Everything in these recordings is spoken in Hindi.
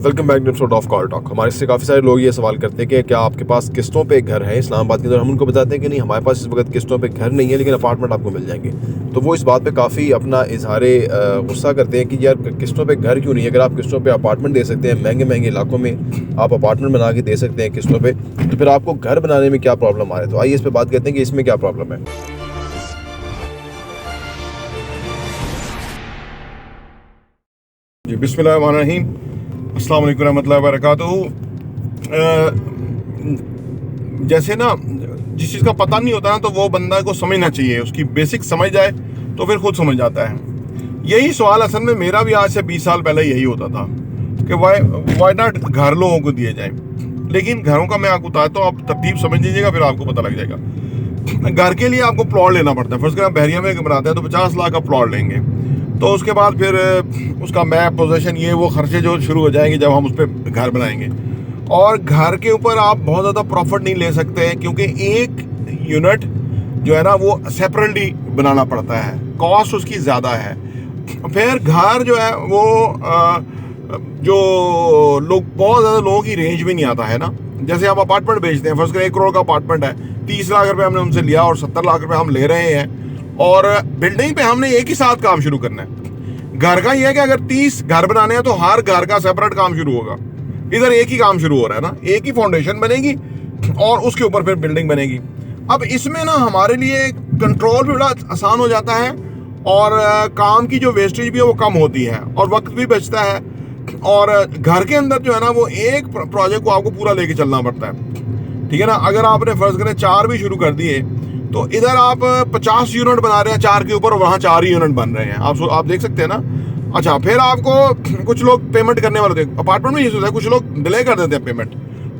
Welcome back to episode of car talk. हमारे से काफ़ी सारे लोग ये सवाल करते हैं कि क्या आपके पास किस्तों पे घर है इस्लामाबाद के अंदर। हम उनको बताते हैं कि नहीं, हमारे पास इस वक्त किस्तों पे घर नहीं है, लेकिन अपार्टमेंट आपको मिल जाएंगे। तो वो इस बात पे काफ़ी अपना इजहारे गुस्सा करते हैं कि यार किस्तों पे घर क्यों नहीं है। अगर आप किस्तों पे अपार्टमेंट दे सकते हैं, महंगे महंगे इलाकों में आप अपार्टमेंट बना के दे सकते हैं किस्तों पर, तो फिर आपको घर बनाने में क्या प्रॉब्लम आ रहा है। तो आइए इस पर बात करते हैं कि इसमें क्या प्रॉब्लम है। जी बिस्मिल्लाहिर्रहमानिर्रहीम, अस्सलाम वालेकुम रहमतुल्लाहि व बरकातुहू। जैसे ना जिस चीज़ का पता नहीं होता ना, तो वो बंदा को समझना चाहिए, उसकी बेसिक समझ जाए तो फिर खुद समझ जाता है। यही सवाल असल में मेरा भी आज से 20 साल पहले यही होता था कि वाई नॉट घर लोगों को दिए जाए। लेकिन घरों का मैं आपको बताता हूँ, आप तरतीब समझ लीजिएगा, फिर आपको पता लग जाएगा। घर के लिए आपको प्लॉट लेना पड़ता है। फर्स्ट कर आप बहरिया में बनाते हैं तो 50 लाख का प्लॉट लेंगे, तो उसके बाद फिर उसका मैप, पोजीशन, ये वो खर्चे जो शुरू हो जाएंगे जब हम उस पर घर बनाएंगे। और घर के ऊपर आप बहुत ज़्यादा प्रॉफिट नहीं ले सकते हैं, क्योंकि एक यूनिट जो है ना वो सेपरेटली बनाना पड़ता है, कॉस्ट उसकी ज़्यादा है। फिर घर जो है वो जो लोग, बहुत ज़्यादा लोगों की रेंज में नहीं आता है ना। जैसे आप अपार्टमेंट बेचते हैं, फर्स्ट कर 1 करोड़ का अपार्टमेंट है, 30 लाख रुपये हमने उनसे लिया और 70 लाख रुपये हम ले रहे हैं, और बिल्डिंग पे हमने एक ही साथ काम शुरू करना है। घर का ये है कि अगर 30 घर बनाने हैं तो हर घर का सेपरेट काम शुरू होगा। इधर एक ही काम शुरू हो रहा है ना, एक ही फाउंडेशन बनेगी और उसके ऊपर फिर बिल्डिंग बनेगी। अब इसमें ना हमारे लिए कंट्रोल भी बड़ा आसान हो जाता है, और काम की जो वेस्टेज भी है वो कम होती है, और वक्त भी बचता है। और घर के अंदर जो है ना वो एक प्रोजेक्ट को आपको पूरा लेके चलना पड़ता है, ठीक है ना। अगर आपने फर्ज करें 4 भी शुरू कर दिए, तो इधर आप 50 यूनिट बना रहे हैं 4 के ऊपर, और वहाँ 4 ही यूनिट बन रहे हैं। आप देख सकते हैं ना। अच्छा, फिर आपको कुछ लोग पेमेंट करने वाले होते हैं, अपार्टमेंट में ये होता है, कुछ लोग डिले कर देते हैं पेमेंट,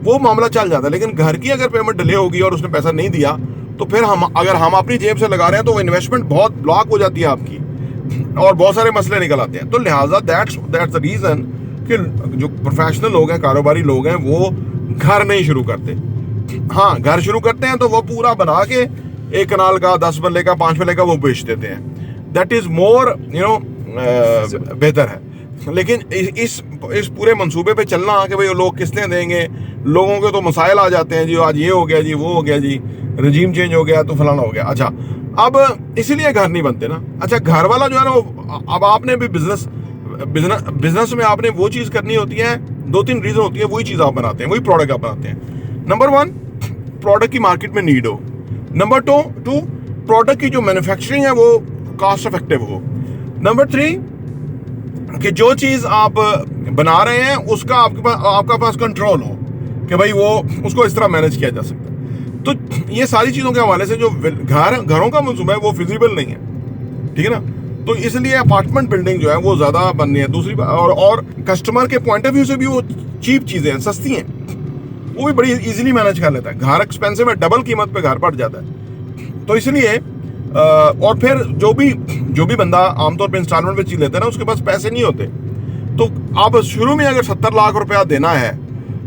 वो मामला चल जाता है। लेकिन घर की अगर पेमेंट डिले होगी और उसने पैसा नहीं दिया, तो फिर अगर हम अपनी जेब से लगा रहे हैं तो वो इन्वेस्टमेंट बहुत ब्लॉक हो जाती है आपकी, और बहुत सारे मसले निकल आते हैं। तो लिहाजा दैट्स द रीज़न कि जो प्रोफेशनल लोग हैं, कारोबारी लोग हैं, वो घर नहीं शुरू करते। हाँ, घर शुरू करते हैं तो वो पूरा बना के 1 कनाल का, 10 मरले का, 5 मरले का वो बेच देते हैं। दैट इज मोर बेहतर है। लेकिन इस पूरे मंसूबे पे चलना कि भाई लोग किस्तें देंगे, लोगों के तो मसाइल आ जाते हैं जी, आज ये हो गया जी, वो हो गया जी, रजीम चेंज हो गया तो फलाना हो गया। अच्छा, अब इसीलिए घर नहीं बनते ना। अच्छा, घर वाला जो है ना, अब आपने भी बिजनेस में आपने वो चीज़ करनी होती है, 2-3 रीज़न होती है, वही चीज़ आप बनाते हैं, वही प्रोडक्ट आप बनाते हैं। नंबर 1, प्रोडक्ट की मार्केट में नीड हो। नंबर 2, प्रोडक्ट की जो मैन्युफैक्चरिंग है वो कॉस्ट इफेक्टिव हो। नंबर 3, कि जो चीज़ आप बना रहे हैं उसका आपका पास कंट्रोल हो, कि भाई वो उसको इस तरह मैनेज किया जा सकता है। तो ये सारी चीज़ों के हवाले से जो घरों का मंसूबा है वो फिजिबल नहीं है, ठीक है ना। तो इसलिए अपार्टमेंट बिल्डिंग जो है वो ज़्यादा बननी है। दूसरी बात, और कस्टमर के पॉइंट ऑफ व्यू से भी वो चीप चीज़ें हैं, सस्ती हैं, वो भी बड़ी इजीली मैनेज कर लेता है। घर एक्सपेंसिव है, डबल कीमत पे घर पड़ जाता है। तो इसलिए और फिर जो भी बंदा आमतौर पे इंस्टॉलमेंट पे चीज लेता है ना, उसके पास पैसे नहीं होते। तो अब शुरू में अगर 70 लाख रुपया देना है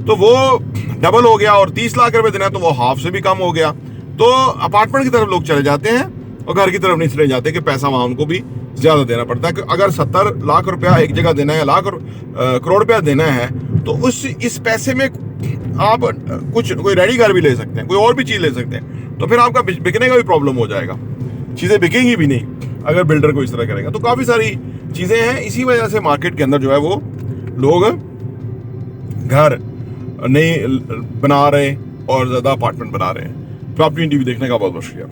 तो वो डबल हो गया, और 30 लाख रुपए देना है तो वो हाफ से भी कम हो गया। तो अपार्टमेंट की तरफ लोग चले जाते हैं और घर की तरफ नहीं चले जाते, कि पैसा वहाँ उनको भी ज्यादा देना पड़ता है। कि अगर 70 लाख रुपया एक जगह देना है, करोड़ रुपया देना है, तो इस पैसे में आप कोई रेडी कार भी ले सकते हैं, कोई और भी चीज़ ले सकते हैं। तो फिर आपका बिकने का भी प्रॉब्लम हो जाएगा, चीज़ें बिकेंगी भी नहीं अगर बिल्डर को इस तरह करेगा। तो काफ़ी सारी चीज़ें हैं, इसी वजह से मार्केट के अंदर जो है वो लोग घर नहीं बना रहे और ज़्यादा अपार्टमेंट बना रहे हैं। प्रॉपर्टी टीवी देखने का बहुत बहुत शुक्रिया।